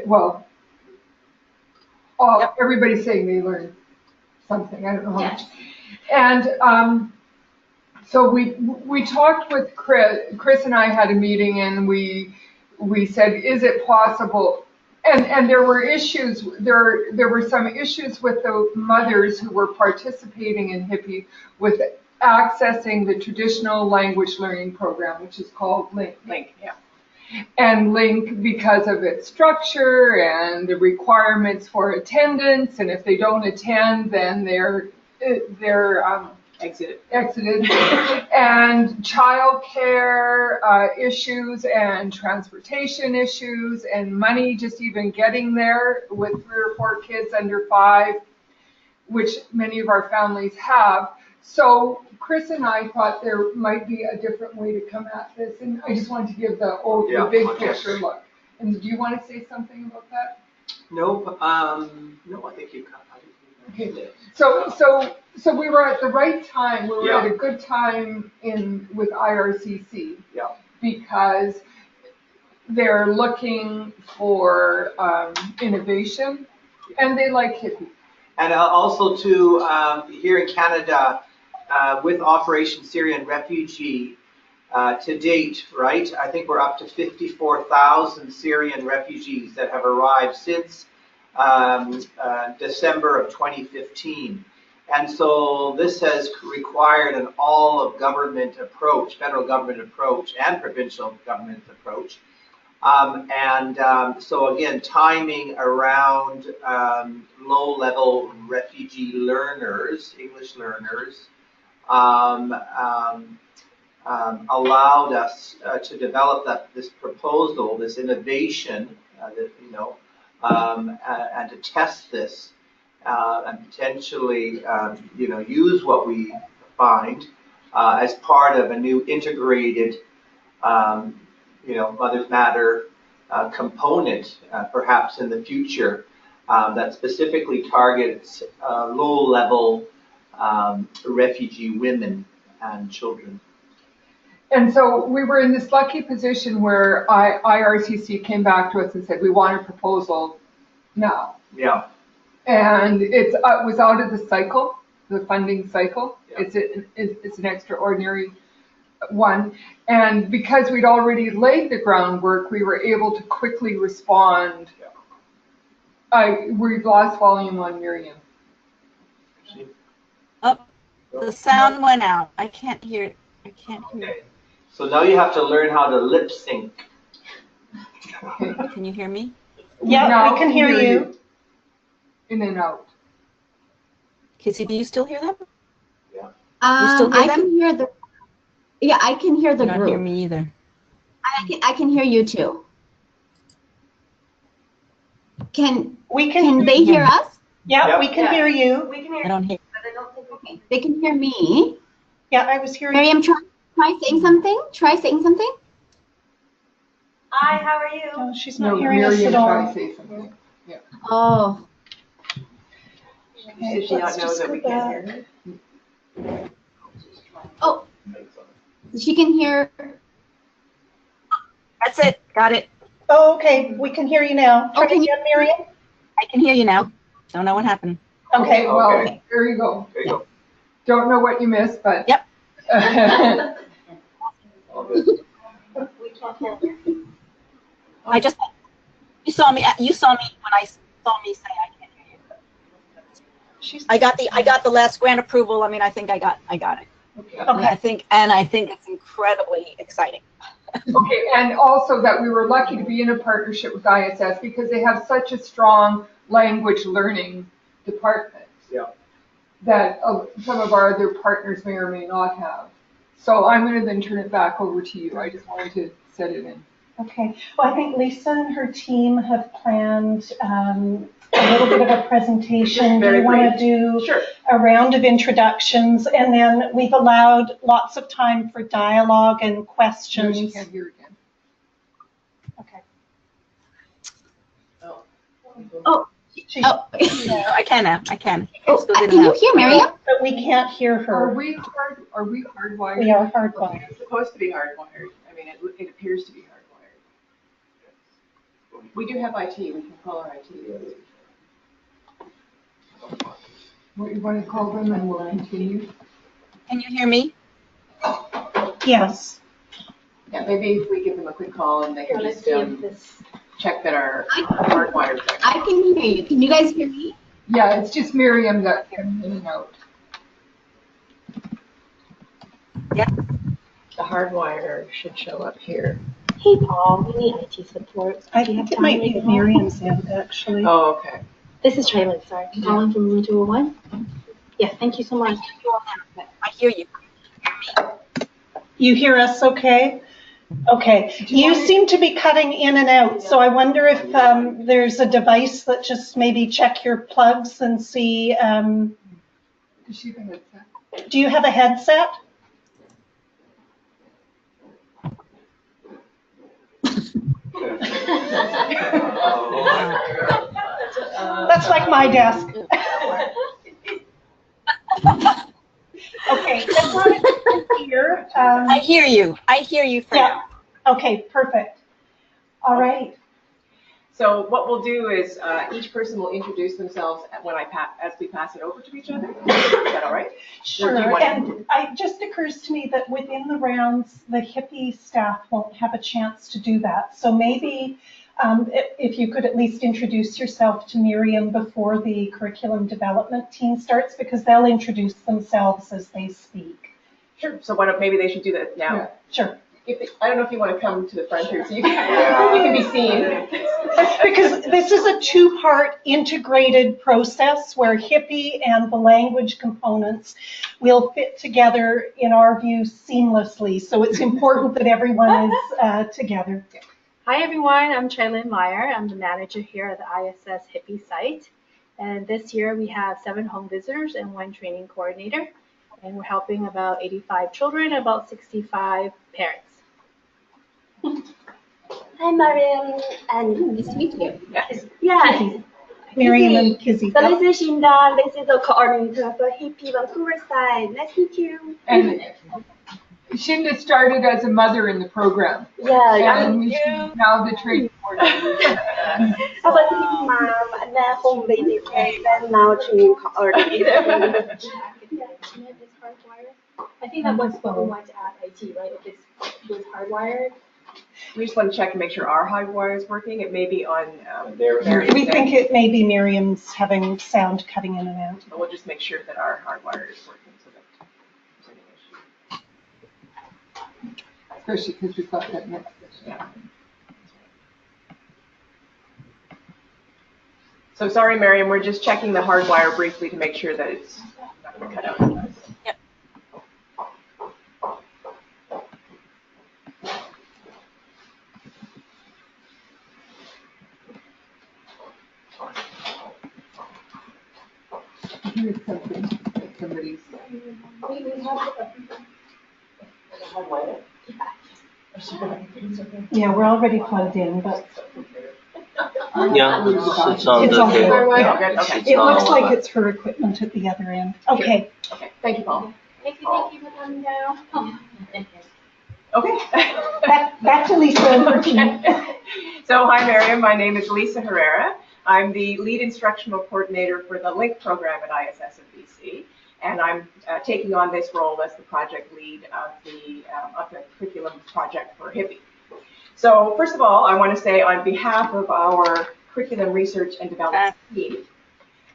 Well, everybody's saying they learned something. I don't know how much. And so we talked with Chris. Chris and I had a meeting, and we said, is it possible? And there were issues. There were some issues with the mothers who were participating in HIPPY with accessing the traditional language learning program, which is called LINK. LINK, yeah. And LINK because of its structure and the requirements for attendance, and if they don't attend, then they're exited. And childcare issues and transportation issues and money just even getting there with 3 or 4 kids under 5, which many of our families have. So Chris and I thought there might be a different way to come at this, and I just wanted to give the big picture look. And do you want to say something about that? No, I think you can. Okay. So we were at the right time. We were at a good time with IRCC. Yeah. Because they're looking for innovation, and they like HIPPY. And also too, here in Canada, with Operation Syrian Refugee, to date, right, I think we're up to 54,000 Syrian refugees that have arrived since December of 2015. And so this has required an all-of-government approach, federal government approach, and provincial government approach. So again, timing around low-level refugee learners, English learners, allowed us to develop this proposal, this innovation, and to test this and potentially, use what we find as part of a new integrated, Mothers Matter component, perhaps in the future, that specifically targets low-level refugee women and children. And so we were in this lucky position where IRCC came back to us and said, we want a proposal now. Yeah. And it was out of the cycle, the funding cycle. Yeah. It's an extraordinary one. And because we'd already laid the groundwork, we were able to quickly respond. Yeah. We've lost volume on Miriam. Oh, the sound went out. I can't hear. Okay. So now you have to learn how to lip sync. Can you hear me? Yeah, we can hear you. In and out. Kissy, do you still hear them? Yeah. You still hear them? Can hear the. Yeah, I can hear the group. You don't hear me either. I can hear you too. Can they hear us? Yeah, we can hear you. We can hear. I don't hear. But I don't think we can. They can hear me. Yeah, I was hearing. Miriam, try saying something. Try saying something. Hi, how are you? No, she's not hearing us at all. Say something. Yeah. Oh. Okay, Does she not know that we can't hear her? Oh. She can hear. That's it. Got it. Oh, okay. We can hear you now. Try again, Miriam. I can hear you now. Don't know what happened. Okay. Well, there you go. There you go. Don't know what you missed, but. Yep. You saw me when I saw me say I can't hear you. I got the last grant approval. I mean, I think I got it. Okay. I think it's incredibly exciting. Okay, and also that we were lucky to be in a partnership with ISS because they have such a strong language learning department. Yeah. That some of our other partners may or may not have. So I'm going to then turn it back over to you. I just wanted to set it in. Okay. Well, I think Lisa and her team have planned a little bit of a presentation. We want to do a round of introductions, and then we've allowed lots of time for dialogue and questions. No, you can't hear again. Okay. Oh. I can now. I can. Oh, can you hear Miriam? But we can't hear her. Are we hardwired? We are hardwired. It's supposed to be hardwired. I mean, it appears to be hardwired. We do have IT. We can call our IT. What you want to call them and we'll continue? Can you hear me? Yes. Yeah, maybe if we give them a quick call and they can just check that our I hardwired. I can hear you. Can you guys hear me? Yeah, it's just Miriam that's in and out. Yeah. The hardwire should show up here. Hey, Paul, we need IT support. I think it might be at Miriam's end, actually. Oh, okay. This is Traylon, sorry. Calling from room 201. Yes, thank you so much. I hear you. You hear us okay? Okay. You seem to be cutting in and out, so I wonder if there's a device that just maybe check your plugs and see. Does she have a headset? Do you have a headset? That's like my desk. Okay, as long as you can hear. I hear you. I hear you for Yeah. Okay, perfect. All right. So what we'll do is each person will introduce themselves as we pass it over to each other. Is that all right? Sure. And it just occurs to me that within the rounds, the HIPPY staff won't have a chance to do that. So maybe if you could at least introduce yourself to Miriam before the curriculum development team starts, because they'll introduce themselves as they speak. Sure. So maybe they should do that now. Yeah. Sure. I don't know if you want to come to the front here so you can be seen. Because this is a two-part integrated process where HIPPY and the language components will fit together, in our view, seamlessly. So it's important that everyone is together. Hi, everyone. I'm Traylon Meyer. I'm the manager here at the ISS HIPPY site. And this year we have 7 home visitors and 1 training coordinator. And we're helping about 85 children and about 65 parents. Hi, Miriam. And Nice to meet you. yeah, Miriam and Kizzy. so this is Shinda. This is the coordinator for HIPPY Vancouver side. Nice to meet you. And Shinda started as a mother in the program. Yeah, And she's now the training coordinator. I was his mom and then home visit and now training coordinator. I think that was what we want to add IT, right? If it's with hardwired. We just want to check and make sure our hardwire is working. It may be on We think it may be Miriam's having sound cutting in and out. But we'll just make sure that our hardwire is working so that there's any issue. Especially because we've got that next session. Yeah. So sorry, Miriam, we're just checking the hardwire briefly to make sure that it's not going to cut out. Yep. Here's something that somebody's. Yeah, we're already plugged in, but Yeah, it sounds it's all okay. good. Okay. It looks like it's her equipment at the other end. Okay. Okay. Thank you, Paul. Thank you for coming down. Okay. Back to Lisa and her team. So hi, Miriam. My name is Lisa Herrera. I'm the lead instructional coordinator for the LINK program at ISS of BC, and I'm taking on this role as the project lead of the curriculum project for HIPPY. So first of all, I want to say on behalf of our curriculum research and development team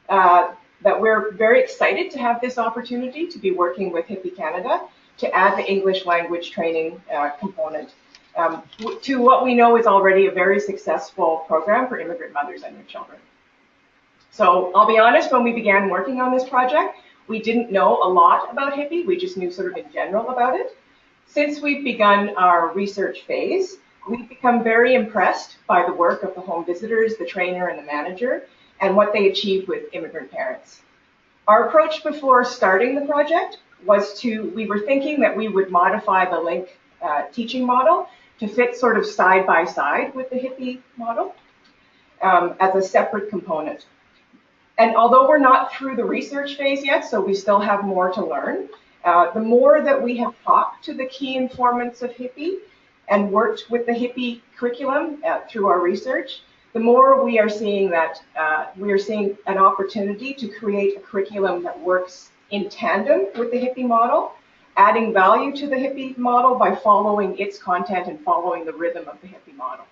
that we're very excited to have this opportunity to be working with HIPPY Canada to add the English language training component to what we know is already a very successful program for immigrant mothers and their children. So I'll be honest, when we began working on this project, we didn't know a lot about HIPPY. We just knew sort of in general about it. Since we've begun our research phase, we've become very impressed by the work of the home visitors, the trainer, and the manager, and what they achieved with immigrant parents. Our approach before starting the project was we were thinking that we would modify the LINK teaching model to fit sort of side by side with the HIPPY model as a separate component. And although we're not through the research phase yet, so we still have more to learn, the more that we have talked to the key informants of HIPPY and worked with the HIPPY curriculum through our research, the more we are seeing that we are seeing an opportunity to create a curriculum that works in tandem with the HIPPY model, adding value to the HIPPY model by following its content and following the rhythm of the HIPPY model.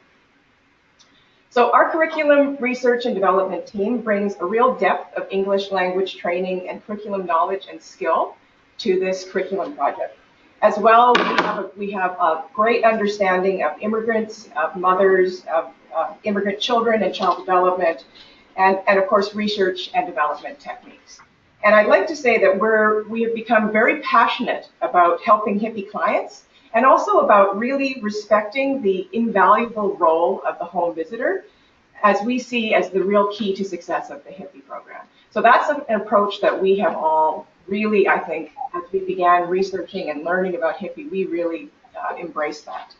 So our curriculum research and development team brings a real depth of English language training and curriculum knowledge and skill to this curriculum project. As well, we have a great understanding of immigrants, of mothers, of immigrant children and child development, and of course research and development techniques. And I'd like to say that we have become very passionate about helping HIPPY clients, and also about really respecting the invaluable role of the home visitor, as we see as the real key to success of the HIPPY program. So that's an approach that we have all really, I think, as we began researching and learning about HIPPY, we really embraced that.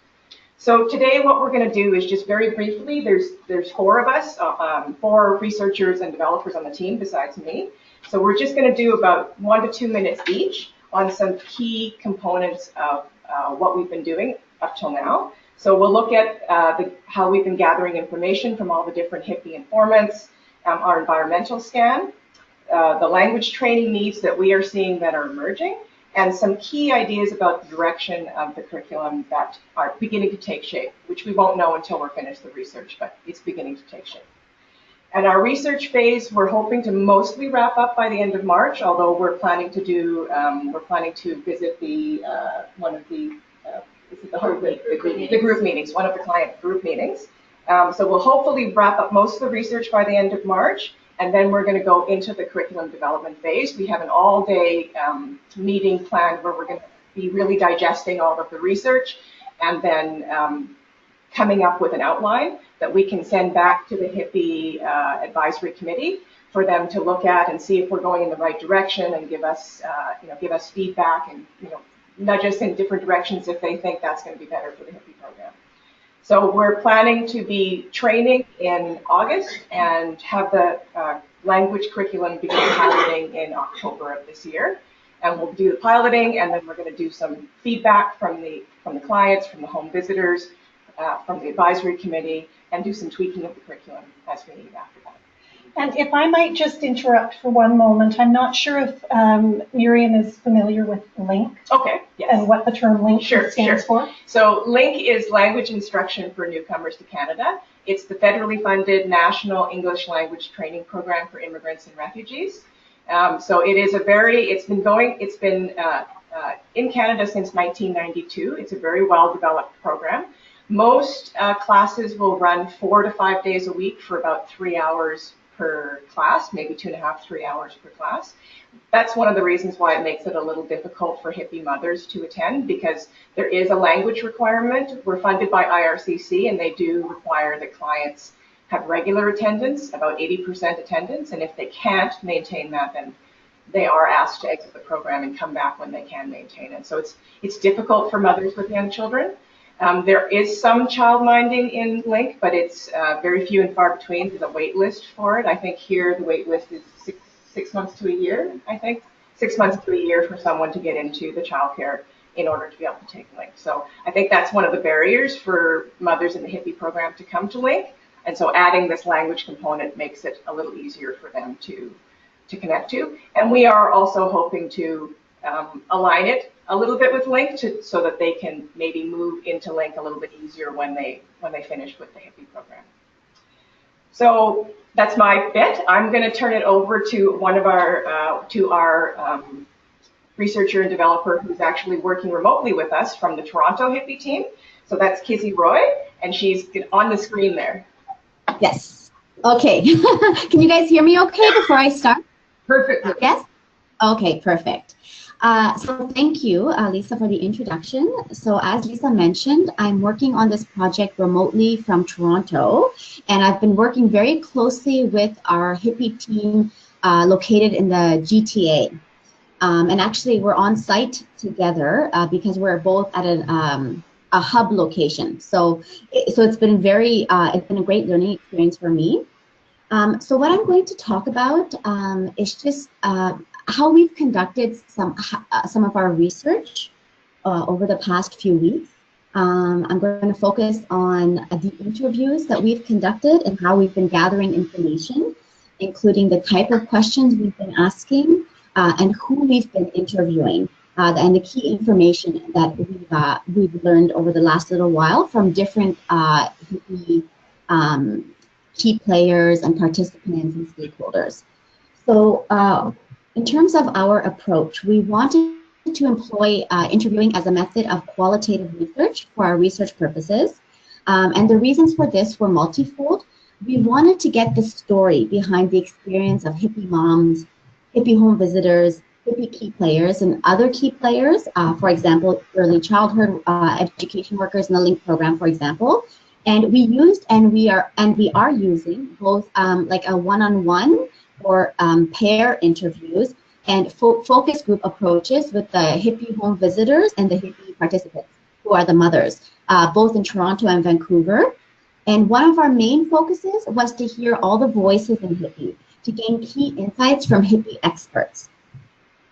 So today what we're going to do is just very briefly, there's 4 of us, 4 researchers and developers on the team besides me. So we're just going to do about 1 to 2 minutes each on some key components of what we've been doing up till now. So we'll look at how we've been gathering information from all the different HIPPY informants, our environmental scan, the language training needs that we are seeing that are emerging, and some key ideas about the direction of the curriculum that are beginning to take shape, which we won't know until we're finished the research, but it's beginning to take shape. And our research phase, we're hoping to mostly wrap up by the end of March, although we're planning to do, visit the the group meetings, one of the client group meetings. So we'll hopefully wrap up most of the research by the end of March, and then we're going to go into the curriculum development phase. We have an all-day meeting planned where we're going to be really digesting all of the research, and then coming up with an outline that we can send back to the HIPPY advisory committee for them to look at and see if we're going in the right direction, and give us feedback, and nudge us in different directions if they think that's going to be better for the HIPPY program. So we're planning to be training in August and have the language curriculum begin piloting in October of this year. And we'll do the piloting, and then we're going to do some feedback from the clients, from the home visitors, from the advisory committee, and do some tweaking of the curriculum as we need after that. And if I might just interrupt for one moment, I'm not sure if Miriam is familiar with LINK. Okay, yes. And what the term LINK stands for. So LINK is Language Instruction for Newcomers to Canada. It's the federally funded national English language training program for immigrants and refugees. So it is it's been in Canada since 1992. It's a very well-developed program. Most classes will run 4 to 5 days a week for about 3 hours per class, maybe 2.5, 3 hours per class. That's one of the reasons why it makes it a little difficult for HIPPY mothers to attend, because there is a language requirement. We're funded by IRCC, and they do require that clients have regular attendance, about 80% attendance, and if they can't maintain that, then they are asked to exit the program and come back when they can maintain it. So it's difficult for mothers with young children. There is some childminding in LINK, but it's very few and far between. There's a wait list for it. I think here the wait list is six months to a year, I think. 6 months to a year for someone to get into the childcare in order to be able to take LINK. So I think that's one of the barriers for mothers in the HIPPY program to come to LINK. And so adding this language component makes it a little easier for them to connect to. And we are also hoping to align it a little bit with LINK so that they can maybe move into LINK a little bit easier when they finish with the HIPPY program. So that's my bit. I'm going to turn it over to one of our researcher and developer who's actually working remotely with us from the Toronto HIPPY team. So that's Kizzy Roy, and she's on the screen there. Yes. Okay. Can you guys hear me okay before I start? Perfect. Yes? Okay, perfect. So thank you, Lisa, for the introduction. So as Lisa mentioned, I'm working on this project remotely from Toronto, and I've been working very closely with our HIPPY team located in the GTA. And actually, we're on site together because we're both at a hub location. So it's been it's been a great learning experience for me. So what I'm going to talk about is just how we've conducted some of our research over the past few weeks. I'm going to focus on the interviews that we've conducted and how we've been gathering information, including the type of questions we've been asking and who we've been interviewing, and the key information that we've learned over the last little while from different HIPPY key players and participants and stakeholders. So in terms of our approach, we wanted to employ interviewing as a method of qualitative research for our research purposes. And the reasons for this were multifold. We wanted to get the story behind the experience of HIPPY moms, HIPPY home visitors, HIPPY key players, and other key players, for example, early childhood education workers in the LINK program, for example. And we used and we are using both like a one-on-one or pair interviews and focus group approaches with the HIPPY home visitors and the HIPPY participants, who are the mothers, both in Toronto and Vancouver. And one of our main focuses was to hear all the voices in HIPPY, to gain key insights from HIPPY experts.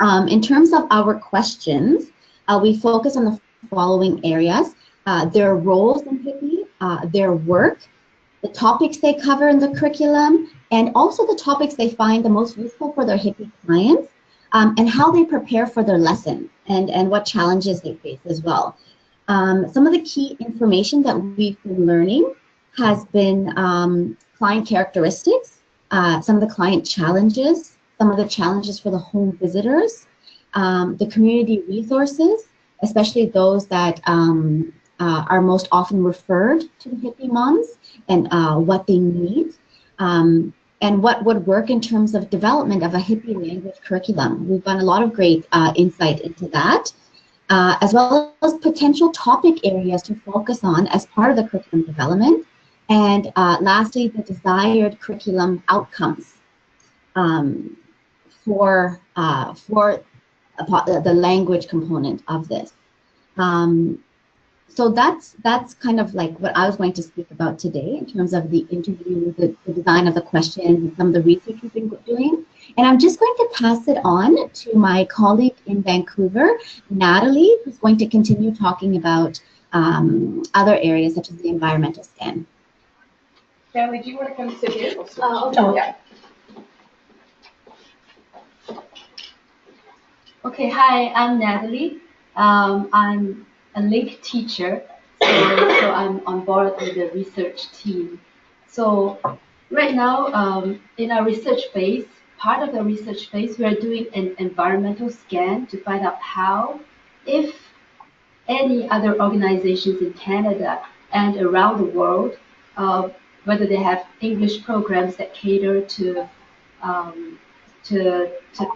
In terms of our questions, we focus on the following areas: their roles in HIPPY, their work, the topics they cover in the curriculum, and also the topics they find the most useful for their HIPPY clients, and how they prepare for their lesson and what challenges they face as well. Some of the key information that we've been learning has been client characteristics, some of the client challenges, some of the challenges for the home visitors, the community resources, especially those that are most often referred to the HIPPY moms, and what they need, and what would work in terms of development of a HIPPY language curriculum. We've got a lot of great insight into that, as well as potential topic areas to focus on as part of the curriculum development. And lastly, the desired curriculum outcomes for the language component of this. So that's kind of like what I was going to speak about today in terms of the interview, the design of the questions, and some of the research we've been doing. And I'm just going to pass it on to my colleague in Vancouver, Natalie, who's going to continue talking about other areas such as the environmental scan. Stanley, do you want to come sit here? Okay. Yeah. Okay, hi, I'm Natalie. I'm a LINK teacher, so I'm on board with the research team. So right now, in our research phase, part of the research phase, we are doing an environmental scan to find out how, if any other organizations in Canada and around the world, whether they have English programs that cater to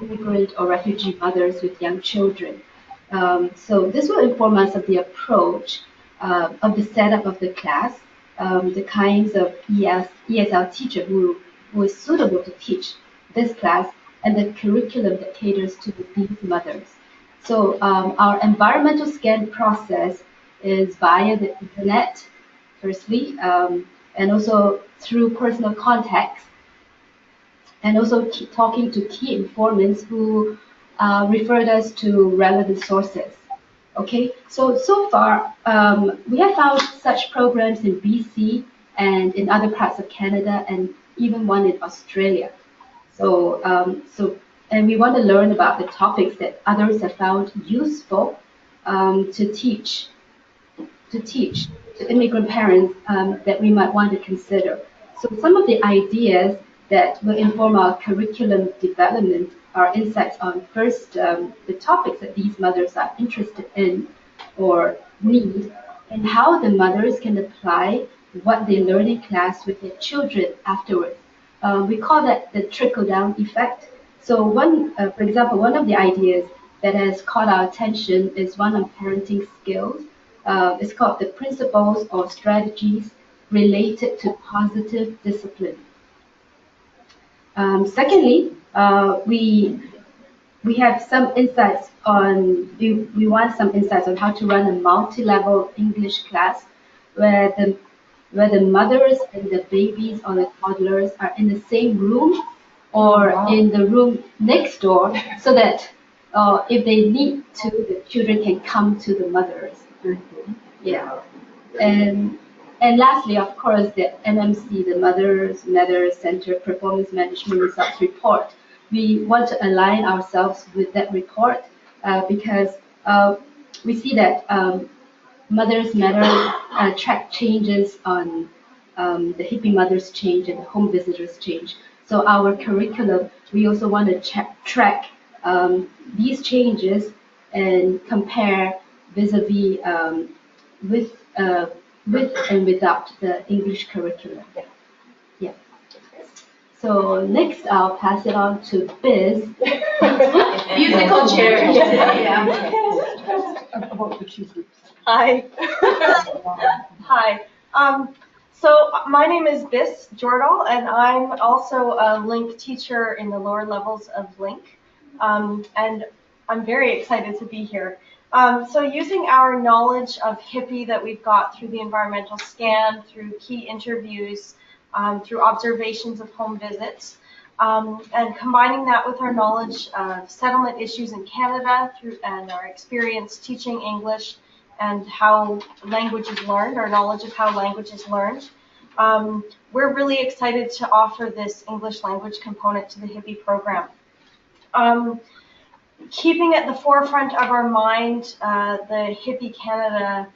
immigrant or refugee mothers with young children. So this will inform us of the approach, of the setup of the class, the kinds of ESL teacher who is suitable to teach this class, and the curriculum that caters to these mothers. So our environmental scan process is via the internet, firstly, and also through personal contacts, and also talking to key informants who referred us to relevant sources. Okay, so far we have found such programs in BC and in other parts of Canada, and even one in Australia. So and we want to learn about the topics that others have found useful to teach to immigrant parents that we might want to consider. So some of the ideas that will inform our curriculum development are insights on first the topics that these mothers are interested in or need, and how the mothers can apply what they learn in class with their children afterwards. We call that the trickle-down effect. So for example, one of the ideas that has caught our attention is one on parenting skills. It's called the principles or strategies related to positive discipline. Secondly, we have some insights on, we want some insights on how to run a multi-level English class where the mothers and the babies or the toddlers are in the same room or in the room next door, so that if they need to, the children can come to the mothers. Yeah. And lastly, of course, the MMC, the Mothers Matter Center Performance Management Results Report. We want to align ourselves with that report because we see that Mothers Matter track changes on the HIPPY mothers change and the home visitors change. So our curriculum, we also want to track these changes and compare vis-a-vis with and without the English curriculum. Yeah. So next, I'll pass it on to Biz. Musical chair. Yeah. About the two groups. Hi. Hi. So my name is Bis Jordal, and I'm also a Link teacher in the lower levels of Link. And I'm very excited to be here. So using our knowledge of HIPPY that we've got through the environmental scan, through key interviews, through observations of home visits, and combining that with our knowledge of settlement issues in Canada and our experience teaching English and how language is learned, our knowledge of how language is learned, we're really excited to offer this English language component to the HIPPY program. Keeping at the forefront of our mind the HIPPY Canada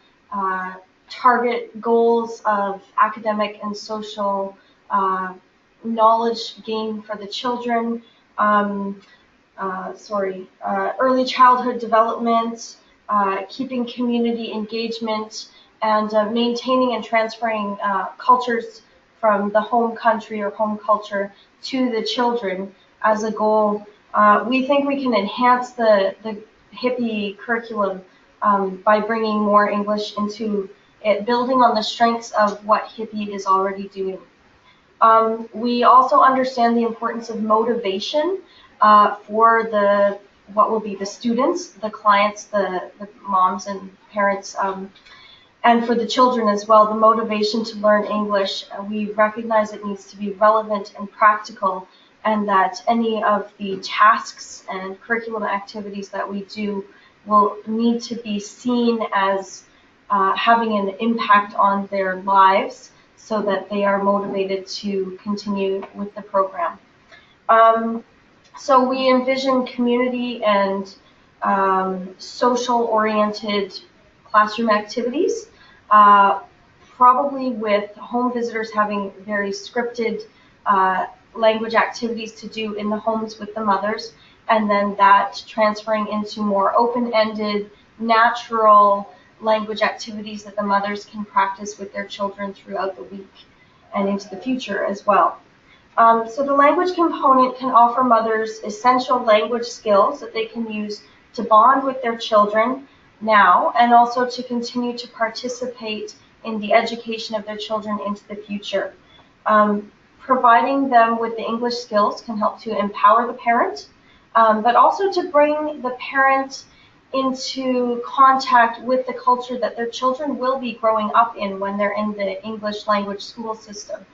target goals of academic and social knowledge gain for the children, early childhood development, keeping community engagement, and maintaining and transferring cultures from the home country or home culture to the children as a goal. We think we can enhance the HIPPY curriculum by bringing more English into it, building on the strengths of what HIPPY is already doing. We also understand the importance of motivation for what will be the students, the clients, the moms and parents, and for the children as well, the motivation to learn English. We recognize it needs to be relevant and practical, and that any of the tasks and curriculum activities that we do will need to be seen as having an impact on their lives so that they are motivated to continue with the program. So we envision community and social-oriented classroom activities, probably with home visitors having very scripted language activities to do in the homes with the mothers, and then that transferring into more open-ended, natural language activities that the mothers can practice with their children throughout the week and into the future as well. So the language component can offer mothers essential language skills that they can use to bond with their children now, and also to continue to participate in the education of their children into the future. Providing them with the English skills can help to empower the parent, but also to bring the parent into contact with the culture that their children will be growing up in when they're in the English language school system.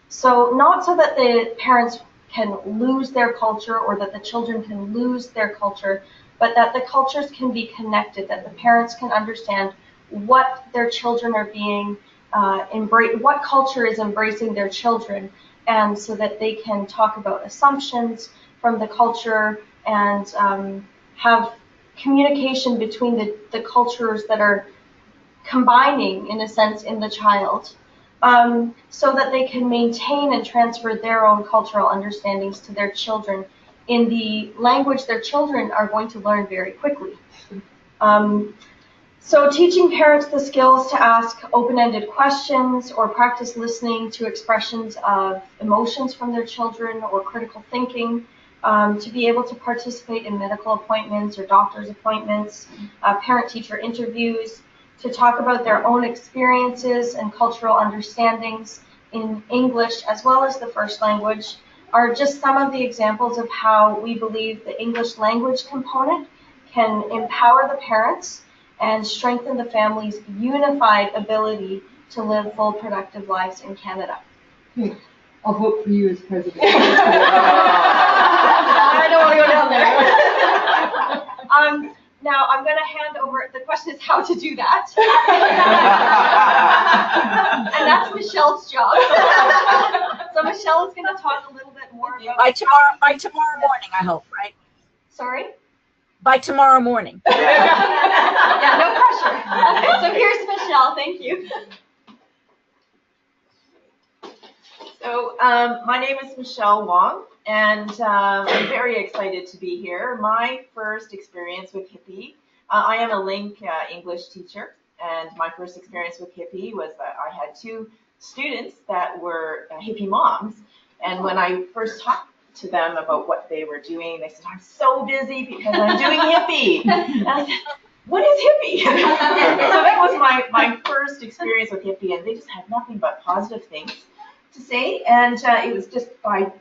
So not so that the parents can lose their culture or that the children can lose their culture, but that the cultures can be connected, that the parents can understand what their children are being what culture is embracing their children, and so that they can talk about assumptions from the culture and have communication between the cultures that are combining, in a sense, in the child, so that they can maintain and transfer their own cultural understandings to their children in the language their children are going to learn very quickly. So teaching parents the skills to ask open-ended questions or practice listening to expressions of emotions from their children or critical thinking, to be able to participate in medical appointments or doctor's appointments, parent-teacher interviews, to talk about their own experiences and cultural understandings in English as well as the first language, are just some of the examples of how we believe the English language component can empower the parents and strengthen the family's unified ability to live full, productive lives in Canada. I'll vote for you as president. I don't want to go down there. Now I'm going to hand over, the question is how to do that. And that's Michelle's job. So Michelle is going to talk a little bit more about. By tomorrow morning, I hope, right? Sorry? By tomorrow morning. Yeah, no pressure. So here's Michelle, thank you. So my name is Michelle Wong, and I'm very excited to be here. My first experience with HIPPY, I am a Link English teacher, and my first experience with HIPPY was that I had 2 students that were HIPPY moms, and when I first talked to them about what they were doing, they said, I'm so busy because I'm doing HIPPY. And I said, what is HIPPY? So that was my first experience with HIPPY, and they just had nothing but positive things to say, and it was just by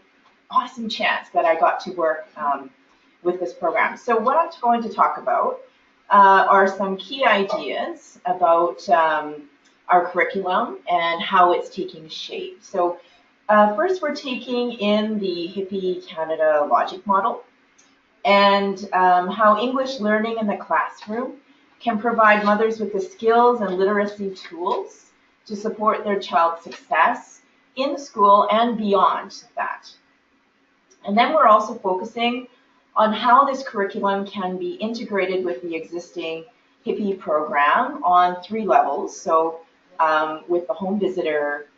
awesome chance that I got to work with this program. So what I'm going to talk about are some key ideas about our curriculum and how it's taking shape. So first we're taking in the HIPPY Canada logic model and how English learning in the classroom can provide mothers with the skills and literacy tools to support their child's success in school and beyond that. And then we're also focusing on how this curriculum can be integrated with the existing HIPPY program on 3 levels. So with the home visitor,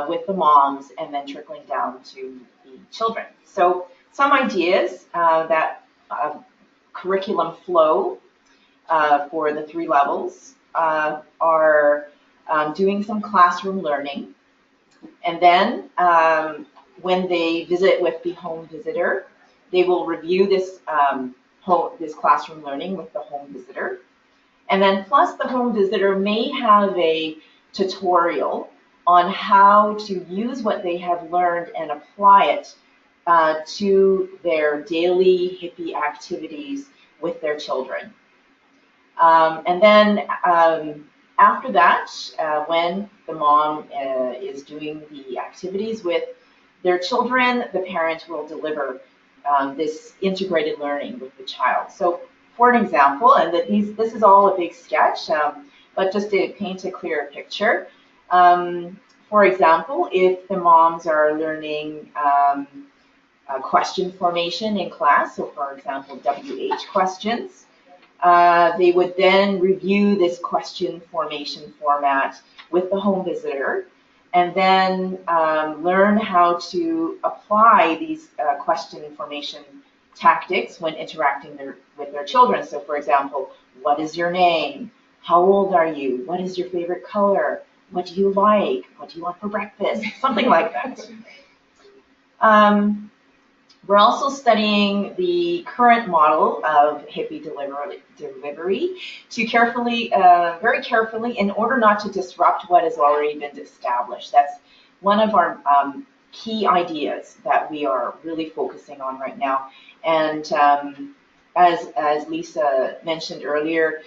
with the moms, and then trickling down to the children. So some ideas that curriculum flow for the 3 levels are doing some classroom learning. And then when they visit with the home visitor, they will review this, this classroom learning with the home visitor. And then plus the home visitor may have a tutorial on how to use what they have learned and apply it to their daily HIPPY activities with their children. And then after that, when the mom is doing the activities with their children, the parent will deliver this integrated learning with the child. So for an example, and this is all a big sketch, but just to paint a clearer picture, for example, if the moms are learning question formation in class, so for example, WH questions, they would then review this question formation format with the home visitor and then learn how to apply these question formation tactics when interacting with their children. So for example, what is your name? How old are you? What is your favorite color? What do you like? What do you want for breakfast? Something like that. We're also studying the current model of HIPPY delivery to carefully, very carefully, in order not to disrupt what has already been established. That's one of our key ideas that we are really focusing on right now. And as Lisa mentioned earlier,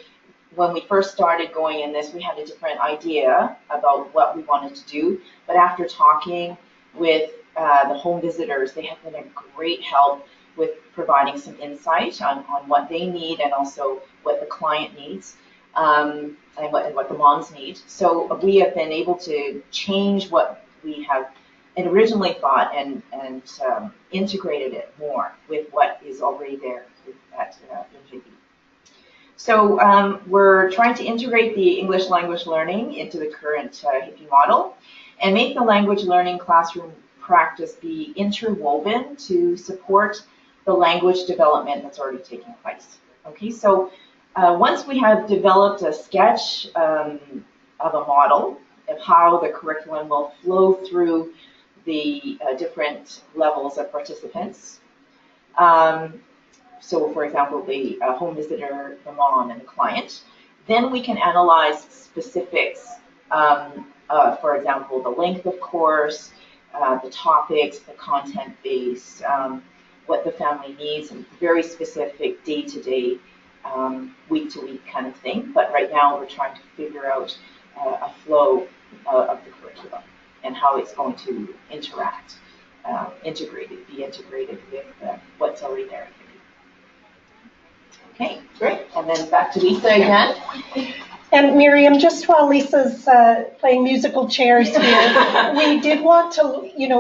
when we first started going in this, we had a different idea about what we wanted to do. But after talking with the home visitors, they have been a great help with providing some insight on what they need and also what the client needs and what the moms need. So we have been able to change what we have originally thought and integrated it more with what is already there at HIPPY. So we're trying to integrate the English language learning into the current HIPPY model and make the language learning classroom practice be interwoven to support the language development that's already taking place. Okay, so once we have developed a sketch of a model of how the curriculum will flow through the different levels of participants, so for example, the home visitor, the mom, and the client, then we can analyze specifics, for example, the length of course, the topics, the content base, what the family needs, and very specific day-to-day, week-to-week kind of thing. But right now we're trying to figure out a flow of the curriculum and how it's going to interact, be integrated with what's already there. Okay, great. And then back to Lisa again. And Miriam, just while Lisa's playing musical chairs here, we did want to,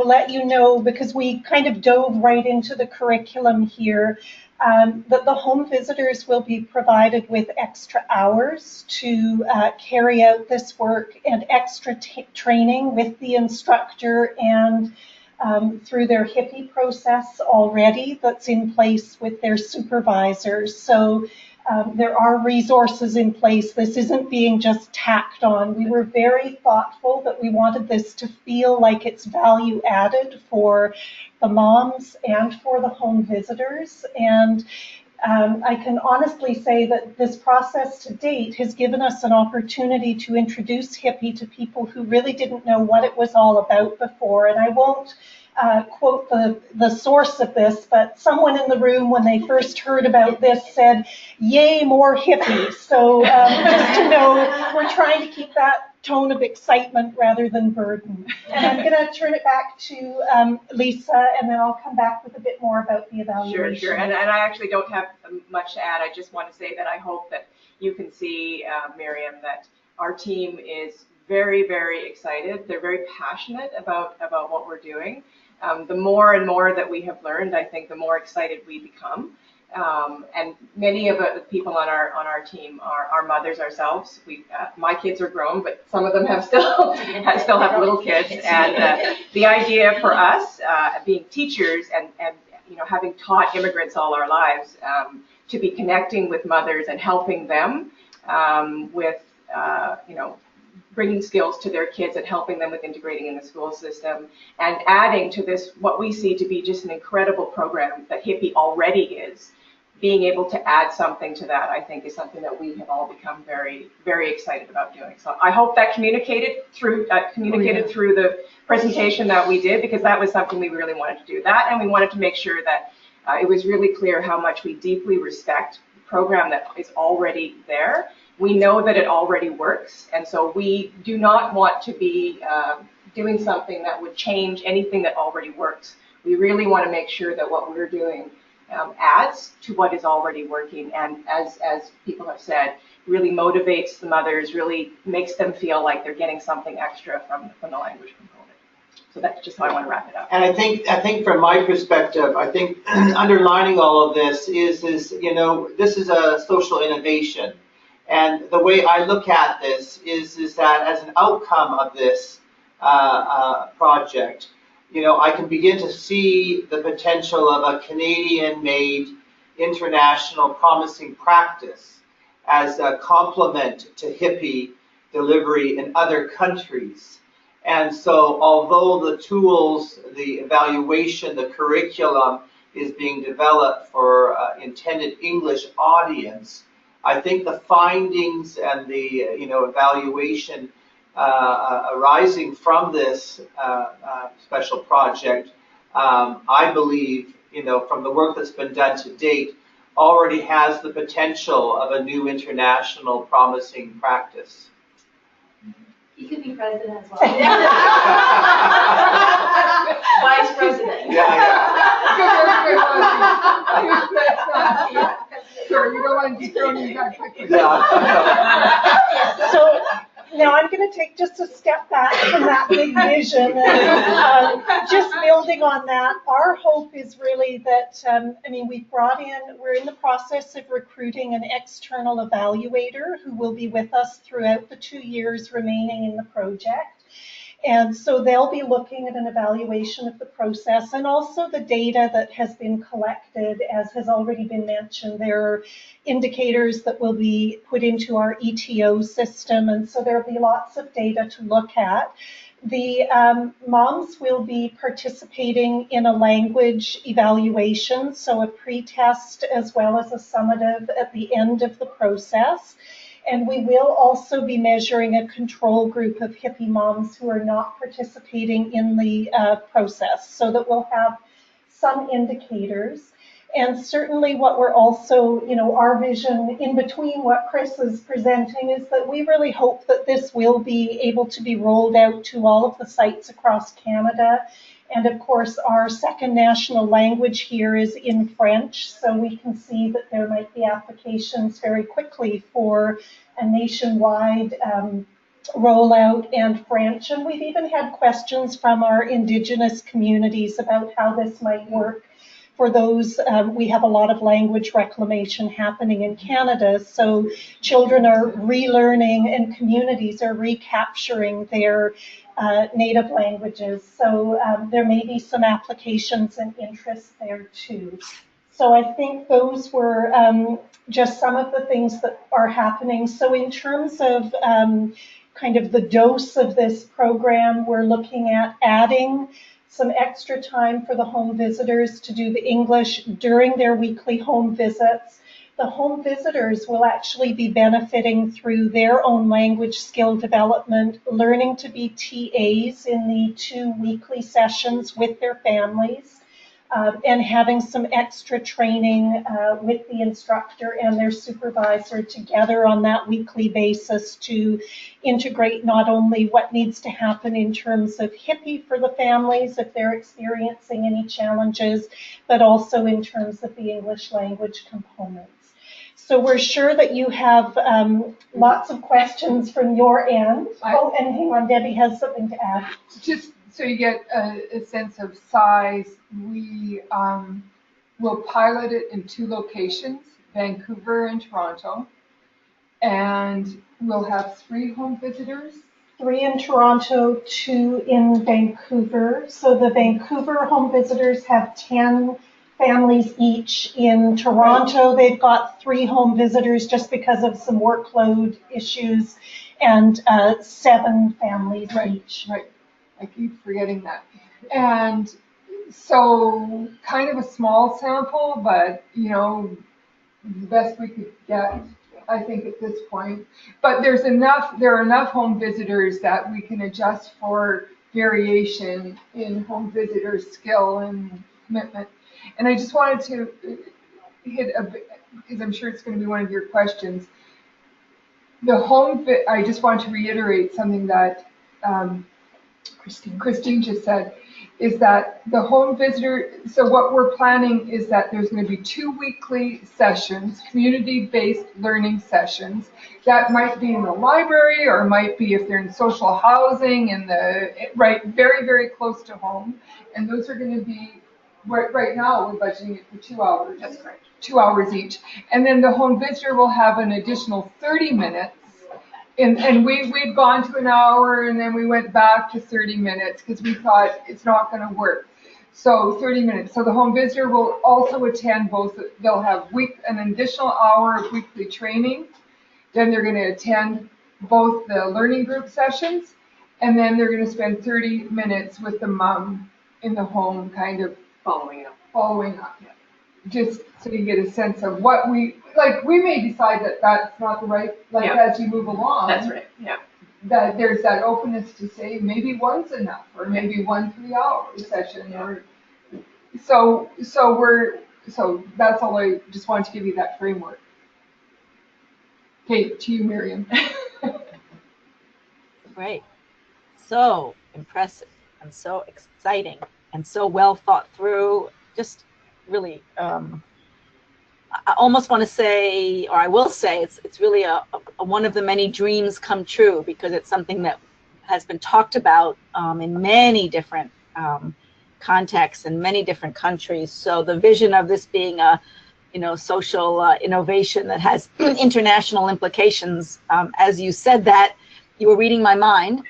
let you know, because we kind of dove right into the curriculum here, that the home visitors will be provided with extra hours to carry out this work and extra training with the instructor and through their HIPPY process already that's in place with their supervisors. So there are resources in place. This isn't being just tacked on. We were very thoughtful that we wanted this to feel like it's value added for the moms and for the home visitors. And I can honestly say that this process to date has given us an opportunity to introduce HIPPY to people who really didn't know what it was all about before. And I won't quote the source of this, but someone in the room when they first heard about this said, "Yay, more hippies." So just to know, we're trying to keep that tone of excitement rather than burden. And I'm going to turn it back to Lisa, and then I'll come back with a bit more about the evaluation. Sure. And I actually don't have much to add. I just want to say that I hope that you can see, Miriam, that our team is very, very excited. They're very passionate about what we're doing. The more and more that we have learned, I think the more excited we become. And many of the people on our team are mothers ourselves. My kids are grown, but some of them still have little kids. And the idea for us, being teachers and having taught immigrants all our lives, to be connecting with mothers and helping them with bringing skills to their kids and helping them with integrating in the school system, and adding to this what we see to be just an incredible program that HIPPY already is. Being able to add something to that, I think, is something that we have all become very, very excited about doing. So I hope that communicated through the presentation that we did, because that was something we really wanted to do. That, and we wanted to make sure that it was really clear how much we deeply respect the program that is already there. We know that it already works, and so we do not want to be doing something that would change anything that already works. We really want to make sure that what we're doing adds to what is already working, and as people have said, really motivates the mothers, really makes them feel like they're getting something extra from the language component. So that's just how I want to wrap it up. And I think from my perspective, I think underlining all of this is this is a social innovation. And the way I look at this is that as an outcome of this project, I can begin to see the potential of a Canadian-made international promising practice as a complement to HIPPY delivery in other countries. And so although the tools, the evaluation, the curriculum is being developed for intended English audience, I think the findings and the evaluation arising from this special project, I believe, from the work that's been done to date, already has the potential of a new international promising practice. He could be president as well. Vice president. Sure, you don't want to dethrone me that quickly. So now I'm going to take just a step back from that big vision and just building on that. Our hope is really that, we're in the process of recruiting an external evaluator who will be with us throughout the 2 years remaining in the project. And so they'll be looking at an evaluation of the process and also the data that has been collected, as has already been mentioned. There are indicators that will be put into our ETO system, and so there'll be lots of data to look at. The moms will be participating in a language evaluation, so a pre-test as well as a summative at the end of the process. And we will also be measuring a control group of HIPPY moms who are not participating in the process, so that we'll have some indicators. And certainly what we're also, our vision in between what Chris is presenting is that we really hope that this will be able to be rolled out to all of the sites across Canada And of course, our second national language here is in French, so we can see that there might be applications very quickly for a nationwide rollout and French. And we've even had questions from our Indigenous communities about how this might work for those. We have a lot of language reclamation happening in Canada, so children are relearning and communities are recapturing their native languages. So there may be some applications and interest there too. So I think those were just some of the things that are happening. So in terms of kind of the dose of this program, we're looking at adding some extra time for the home visitors to do the English during their weekly home visits. The home visitors will actually be benefiting through their own language skill development, learning to be TAs in the 2 weekly sessions with their families, and having some extra training with the instructor and their supervisor together on that weekly basis to integrate not only what needs to happen in terms of HIPPY for the families if they're experiencing any challenges, but also in terms of the English language components. So we're sure that you have lots of questions from your end. Oh, and hang on, Debbie has something to add. Just so you get a sense of size, we will pilot it in 2 locations, Vancouver and Toronto, and we'll have 3 home visitors. 3 in Toronto, 2 in Vancouver. So the Vancouver home visitors have 10 families each. In Toronto, they've got 3 home visitors just because of some workload issues, and 7 families each. Right. I keep forgetting that. And so kind of a small sample, but, you know, the best we could get, I think, at this point. But there are enough home visitors that we can adjust for variation in home visitor skill and commitment. And I just wanted to hit a bit, because I'm sure it's going to be one of your questions. I just want to reiterate something that Christine just said, is that the home visitor, so what we're planning is that there's going to be 2 weekly sessions, community-based learning sessions, that might be in the library or might be if they're in social housing very, very close to home. And those are going to be, right now we're budgeting it for 2 hours. That's correct. 2 hours each. And then the home visitor will have an additional 30 minutes. And we'd gone to an hour and then we went back to 30 minutes because we thought it's not going to work. So 30 minutes. So the home visitor will also attend both. They'll have an additional hour of weekly training. Then they're going to attend both the learning group sessions. And then they're going to spend 30 minutes with the mom in the home, kind of following up. Yeah. Just so you get a sense of what we may decide that that's not the right, as you move along. That's right, yeah. That there's that openness to say maybe one's enough, or maybe 1 3-hour session, or so that's all. I just wanted to give you that framework. Okay, to you, Miriam. Great. So impressive and so exciting and so well thought through. Just really, I almost want to say, or I will say, it's really a one of the many dreams come true, because it's something that has been talked about in many different contexts in many different countries. So the vision of this being a social innovation that has international implications, as you said that, you were reading my mind.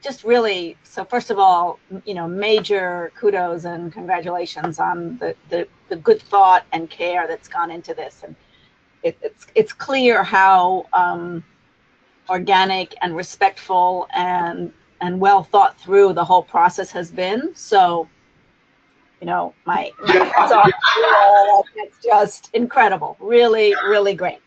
Just really, so first of all, major kudos and congratulations on the good thought and care that's gone into this. And it's clear how organic and respectful and well thought through the whole process has been. So, my hats off. It's just incredible. Really, really great.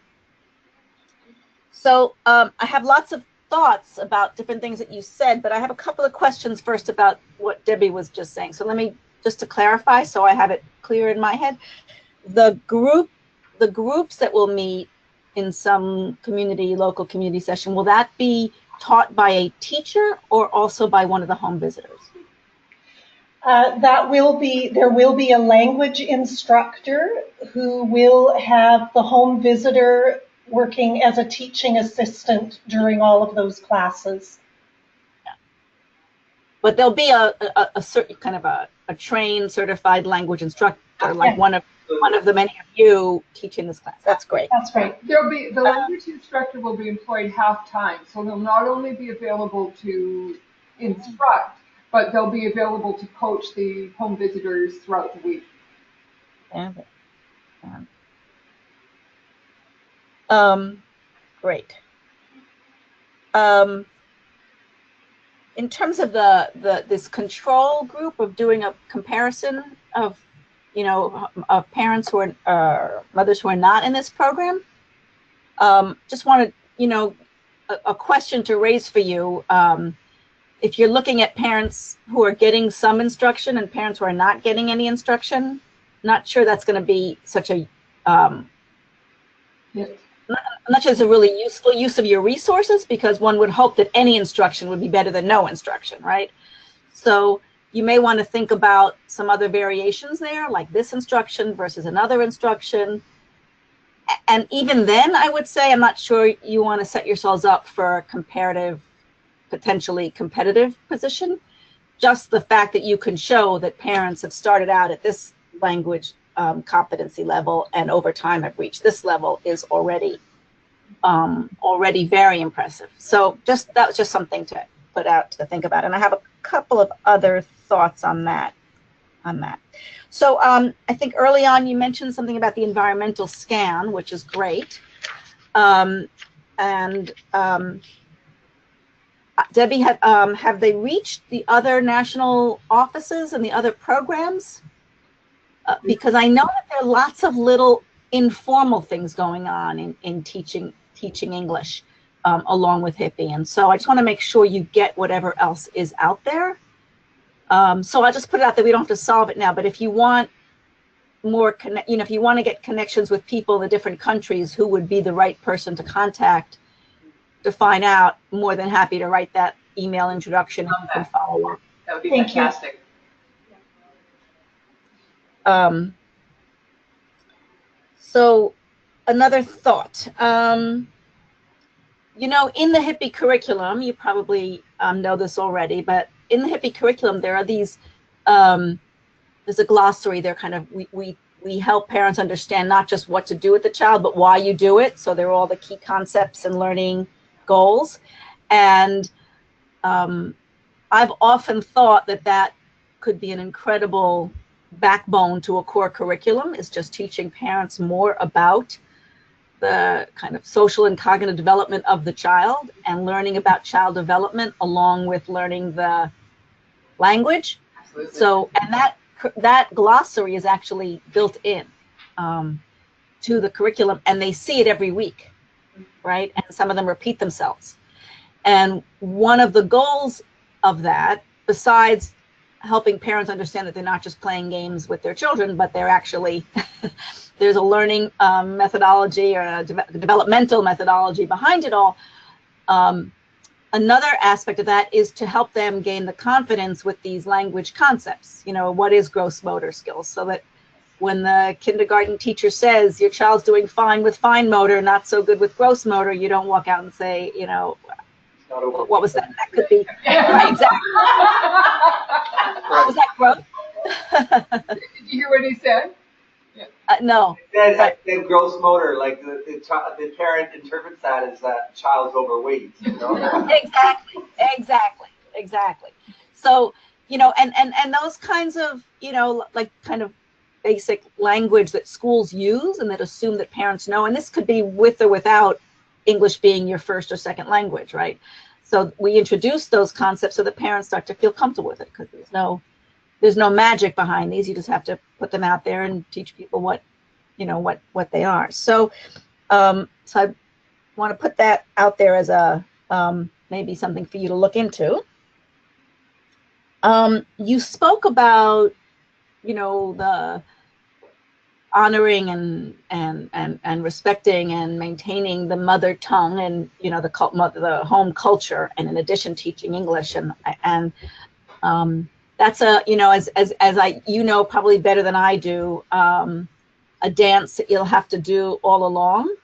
So I have lots of thoughts about different things that you said, but I have a couple of questions first about what Debbie was just saying. So let me, just to clarify, so I have it clear in my head, the groups that will meet in some local community session, will that be taught by a teacher or also by one of the home visitors? There will be a language instructor who will have the home visitor working as a teaching assistant during all of those classes. Yeah. But there'll be a certain kind of a trained, certified language instructor, like one of the many of you teaching this class. That's great. That's great. The language instructor will be employed half-time, so they'll not only be available to instruct, but they'll be available to coach the home visitors throughout the week. Great. In terms of this control group of doing a comparison of, of parents who are mothers who are not in this program, just wanted, a question to raise for you. If you're looking at parents who are getting some instruction and parents who are not getting any instruction, not sure that's going to be such a, I'm not sure it's a really useful use of your resources, because one would hope that any instruction would be better than no instruction, right? So you may want to think about some other variations there, like this instruction versus another instruction. And even then, I would say, I'm not sure you want to set yourselves up for a comparative, potentially competitive position. Just the fact that you can show that parents have started out at this language competency level and over time have reached this level is already very impressive. So that was just something to put out to think about. And I have a couple of other thoughts on that. So I think early on you mentioned something about the environmental scan, which is great. Debbie, have they reached the other national offices and the other programs? Because I know that there are lots of little informal things going on in teaching English along with HIPPY. And so I just want to make sure you get whatever else is out there. So I'll just put it out that we don't have to solve it now, but if you want more, if you want to get connections with people in the different countries, who would be the right person to contact to find out, more than happy to write that email introduction and you can follow up. That would be fantastic. So another thought, in the HIPPY curriculum, you probably know this already, but in the HIPPY curriculum, there are these, there's a glossary there, kind of, we help parents understand not just what to do with the child, but why you do it. So there are all the key concepts and learning goals. And I've often thought that could be an incredible backbone to a core curriculum, is just teaching parents more about the kind of social and cognitive development of the child and learning about child development along with learning the language. Absolutely. So, and that glossary is actually built in to the curriculum, and they see it every week, right? And some of them repeat themselves. And one of the goals of that, besides helping parents understand that they're not just playing games with their children, but they're actually, there's a learning methodology or a developmental methodology behind it all. Another aspect of that is to help them gain the confidence with these language concepts. What is gross motor skills? So that when the kindergarten teacher says your child's doing fine with fine motor, not so good with gross motor, you don't walk out and say, what was that? That could be, right, exactly. Was that growth? Did you hear what he said? No. The gross motor, like the parent interprets that as that child's overweight. Exactly. So, and those kinds of, like kind of basic language that schools use and that assume that parents know, and this could be with or without English being your first or second language, right? So we introduce those concepts so that parents start to feel comfortable with it, because there's no magic behind these. You just have to put them out there and teach people what they are. So, so I want to put that out there as a maybe something for you to look into. You spoke about, honoring and respecting and maintaining the mother tongue and, you know, the home culture, and in addition teaching English, and that's a, you know, as I, you know, probably better than I do, a dance that you'll have to do all along.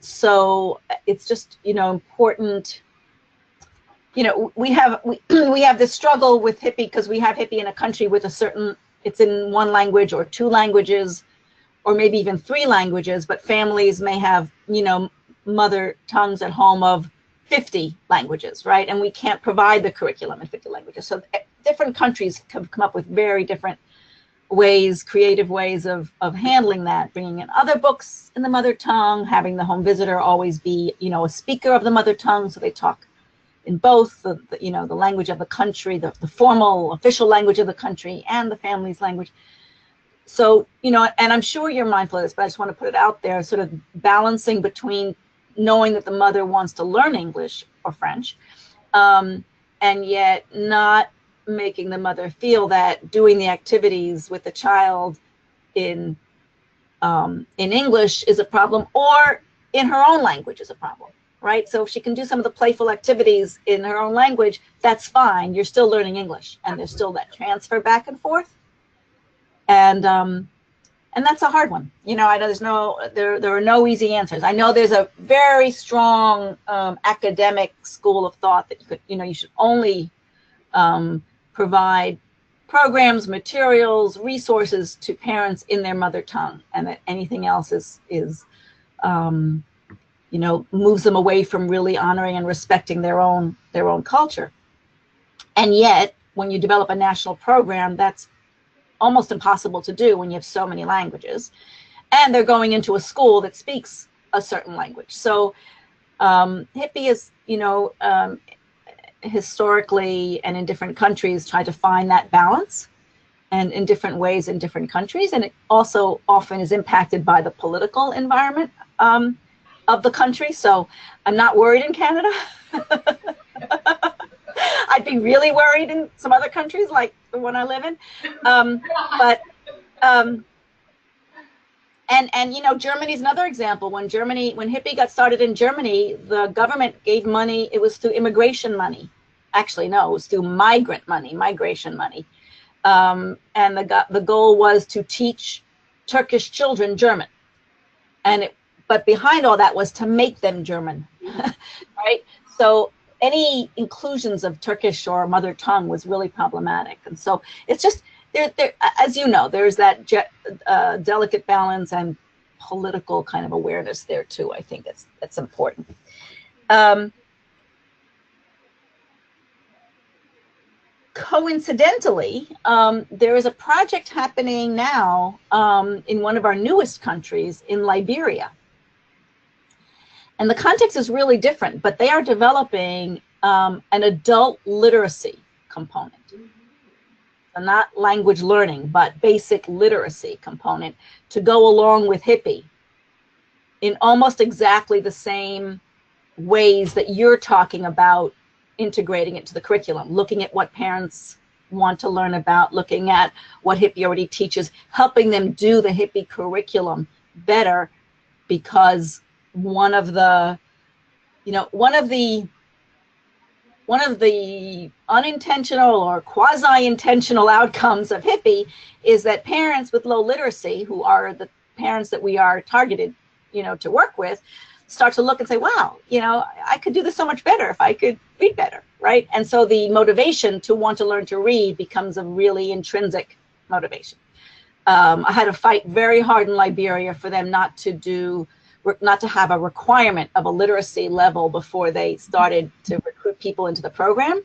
So it's just, you know, important. You know, we have this struggle with HIPPY because we have HIPPY in a country with a certain, it's in one language or two languages, or maybe even three languages, but families may have, you know, mother tongues at home of 50 languages, right? And we can't provide the curriculum in 50 languages. So different countries have come up with very different ways, creative ways of handling that, bringing in other books in the mother tongue, having the home visitor always be, you know, a speaker of the mother tongue, so they talk in both the you know, the language of the country, the formal official language of the country, and the family's language. So, you know, and I'm sure you're mindful of this, but I just want to put it out there, sort of balancing between knowing that the mother wants to learn English or French, and yet not making the mother feel that doing the activities with the child in English is a problem, or in her own language is a problem, right? So if she can do some of the playful activities in her own language, that's fine. You're still learning English, and there's still that transfer back and forth. And that's a hard one. You know, I know there are no easy answers. I know there's a very strong academic school of thought that you should only provide programs, materials, resources to parents in their mother tongue, and that anything else is you know, moves them away from really honoring and respecting their own culture. And yet, when you develop a national program, that's almost impossible to do when you have so many languages, and they're going into a school that speaks a certain language. So HIPPY is, you know, historically and in different countries try to find that balance, and in different ways in different countries. And it also often is impacted by the political environment of the country. So I'm not worried in Canada. I'd be really worried in some other countries like the one I live in. And you know, Germany's another example. When HIPPY got started in Germany, the government gave money. It was through immigration money. Actually, no, it was through migration money. And the goal was to teach Turkish children German. But behind all that was to make them German, right? So any inclusions of Turkish or mother tongue was really problematic. And so it's just, there, as you know, there's that delicate balance and political kind of awareness there too. I think that's important. Coincidentally, there is a project happening now in one of our newest countries, in Liberia. And the context is really different, but they are developing an adult literacy component. So not language learning, but basic literacy component to go along with HIPPY in almost exactly the same ways that you're talking about integrating it to the curriculum, looking at what parents want to learn about, looking at what HIPPY already teaches, helping them do the HIPPY curriculum better, because one of the unintentional or quasi-intentional outcomes of HIPPY is that parents with low literacy, who are the parents that we are targeted, you know, to work with, start to look and say, wow, you know, I could do this so much better if I could read better, right? And so the motivation to want to learn to read becomes a really intrinsic motivation. I had to fight very hard in Liberia for them not to have a requirement of a literacy level before they started to recruit people into the program,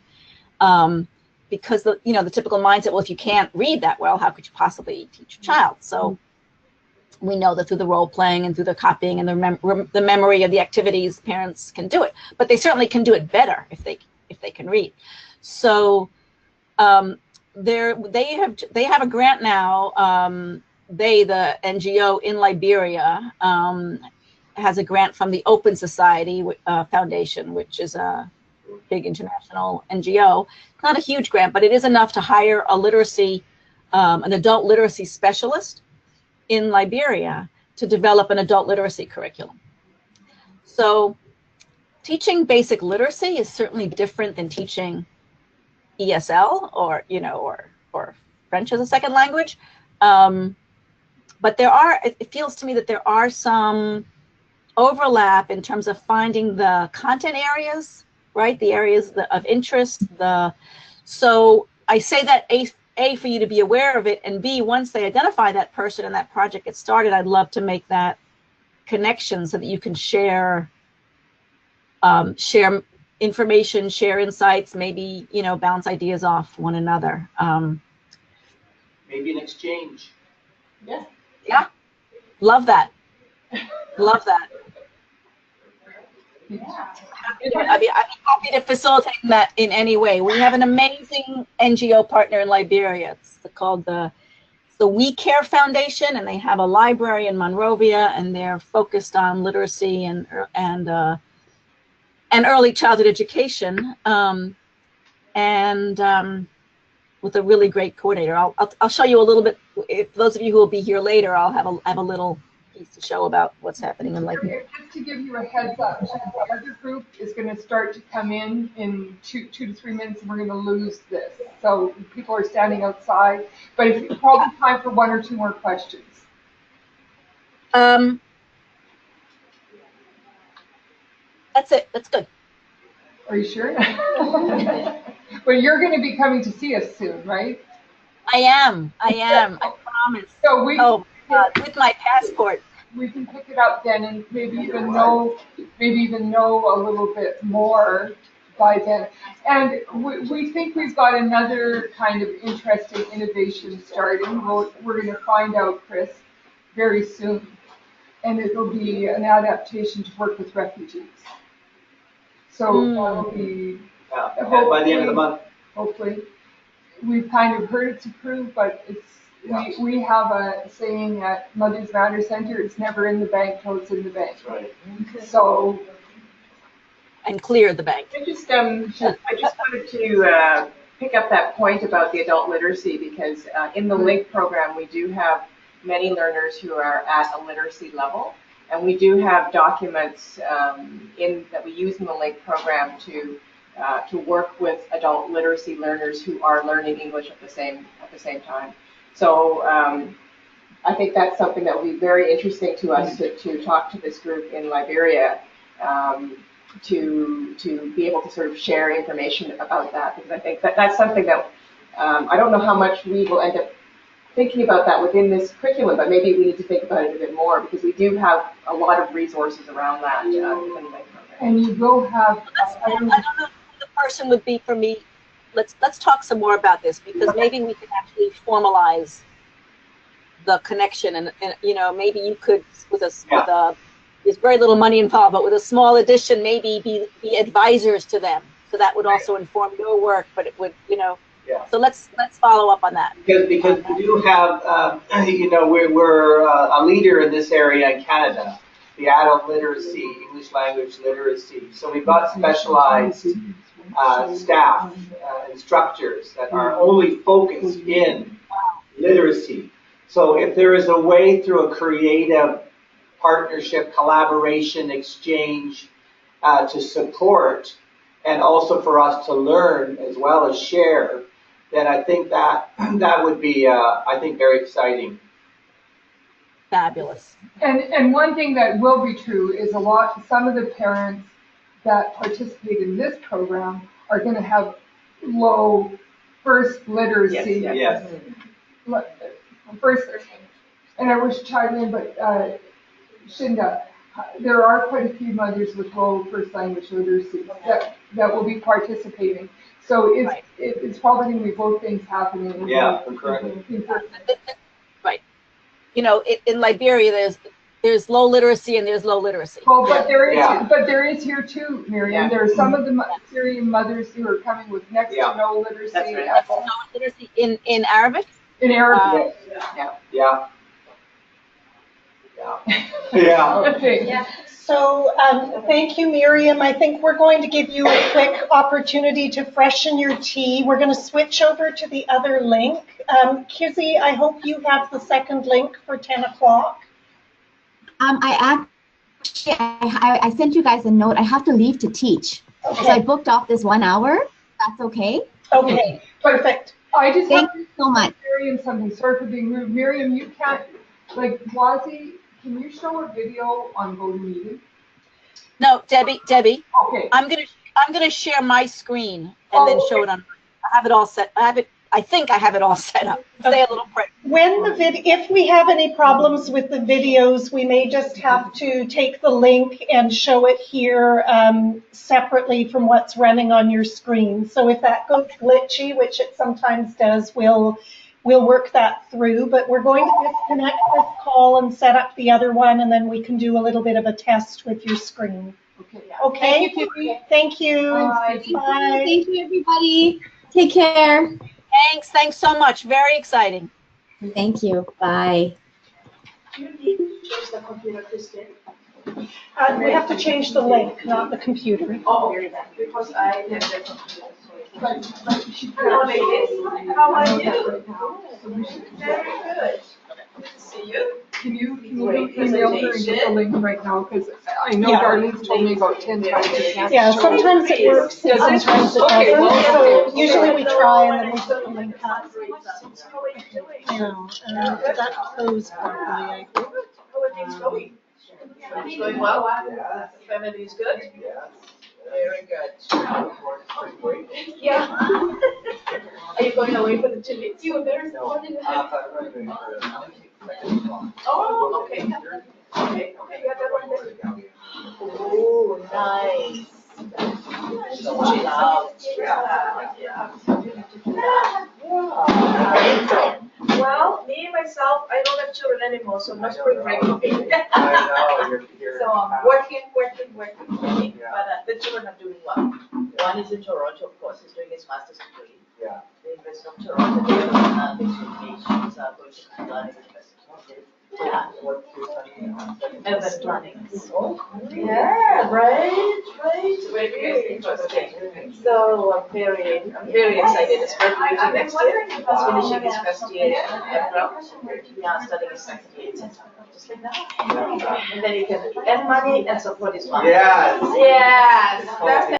because the typical mindset, well, if you can't read that well, how could you possibly teach a child? So we know that through the role playing and through the copying and the memory of the activities, parents can do it, but they certainly can do it better if they can read. So they have a grant now. The NGO in Liberia has a grant from the Open Society Foundation, which is a big international NGO. It's not a huge grant, but it is enough to hire an adult literacy specialist in Liberia to develop an adult literacy curriculum. So teaching basic literacy is certainly different than teaching ESL or, or French as a second language. But it feels to me that there are some overlap in terms of finding the content areas, right? The areas of interest. So I say that A, for you to be aware of it, and B, once they identify that person and that project gets started, I'd love to make that connection so that you can share information, share insights, maybe, bounce ideas off one another. Maybe an exchange. Yeah. Yeah. Love that. Love that. I'd be happy to facilitate that in any way. We have an amazing NGO partner in Liberia. It's called the We Care Foundation, and they have a library in Monrovia, and they're focused on literacy and early childhood education, with a really great coordinator. I'll show you a little bit. If those of you who will be here later, I'll have a little piece to show about what's happening in Liberia. Just to give you a heads up, the other group is going to start to come in 2 to 3 minutes, and we're going to lose this. So people are standing outside, but it's probably time for 1 or 2 more questions. That's it. That's good. Are you sure? But you're going to be coming to see us soon, right? I am. I promise. So with my passport. We can pick it up then, and maybe even know a little bit more by then. And we think we've got another kind of interesting innovation starting. We're going to find out, Chris, very soon, and it'll be an adaptation to work with refugees. So that'll be by the end of the month. Hopefully, we've kind of heard it's approved, but we have a saying at Mothers Matter Center: it's never in the bank till it's in the bank. That's right. So. And clear the bank. I just wanted to pick up that point about the adult literacy, because in the LINK program we do have many learners who are at a literacy level, and we do have documents that we use in the LINK program to work with adult literacy learners who are learning English at the same time. So I think that's something that will be very interesting to us to talk to this group in Liberia, to be able to sort of share information about that, because I think that's something that I don't know how much we will end up thinking about that within this curriculum, but maybe we need to think about it a bit more, because we do have a lot of resources around that within the LINK program. And you will have. I don't know who the person would be for me. Let's talk some more about this, because maybe we can actually formalize the connection, and maybe you could there's very little money involved, but with a small addition, maybe be advisors to them. So that would also inform your work, but it would, Yeah. So let's follow up on that. Because we do have, we're a leader in this area in Canada, the adult literacy, English language literacy. So we've got specialized staff, instructors that are only focused in literacy. So if there is a way through a creative partnership, collaboration, exchange to support, and also for us to learn as well as share, then I think that would be, very exciting. Fabulous. And one thing that will be true is some of the parents that participate in this program are going to have low first literacy. Yes. First, and I wish to chime in, but Shinda, there are quite a few mothers with low first language literacy that will be participating. So it's probably going to be both things happening. Yeah, correct. Right. In Liberia, there's low literacy and there's low literacy. Well, but there is here too, Miriam. There are some of the Syrian mothers who are coming with next to no literacy. That's right. No literacy in Arabic. In Arabic. Yeah. Okay. Yeah. So thank you, Miriam. I think we're going to give you a quick opportunity to freshen your tea. We're going to switch over to the other link. Kizzy, I hope you have the second link for 10 o'clock. I sent you guys a note. I have to leave to teach. Okay. So I booked off this 1 hour. That's okay? Okay, perfect. I just Thank you so much. Miriam something. Sorry for being rude. Miriam, you can't, like, Wazi, can you show a video on GoToMeeting? No, Debbie. Okay. I'm gonna share my screen and then show it on. I have it all set. I think I have it all set up. Say a little prayer. If we have any problems with the videos, we may just have to take the link and show it here separately from what's running on your screen. So if that goes glitchy, which it sometimes does, we'll work that through. But we're going to disconnect this call and set up the other one, and then we can do a little bit of a test with your screen. Okay? Thank you. Bye. Thank you, everybody. Take care. Thanks so much. Very exciting. Thank you. Bye. Do you need to change the computer, Christine? We have to change the link, not the computer. Oh, because I have the computer. Hello, ladies. How are you? Very good. Good to see you. Can you email her and get the link right now? Because I know Darlene's told me about 10 times. Yeah, sometimes it works and sometimes it doesn't. So usually we try and then we put the link up. That closed properly, I think. How are things going? It's going well? The family is good? Very good. Yeah. Are you going away for the 2 weeks? You were very supportive. Oh, okay. Okay, you have that one there. Oh, nice. Chill out. Well, me myself, I don't have children anymore, so no spring break for me. I know, you're So I'm working. But the children are doing well. One is in Toronto, of course, he's doing his master's degree. Yeah. The University of Toronto, the other one is she's going to Canada University. Yeah. Event planning. Yeah, right. Very interesting. So I'm very excited. It's graduating next year. He's finishing his first year in April. Yeah, starting his second year in September. Just like that. And then he can earn money and support his mom. Yes. Yes. That's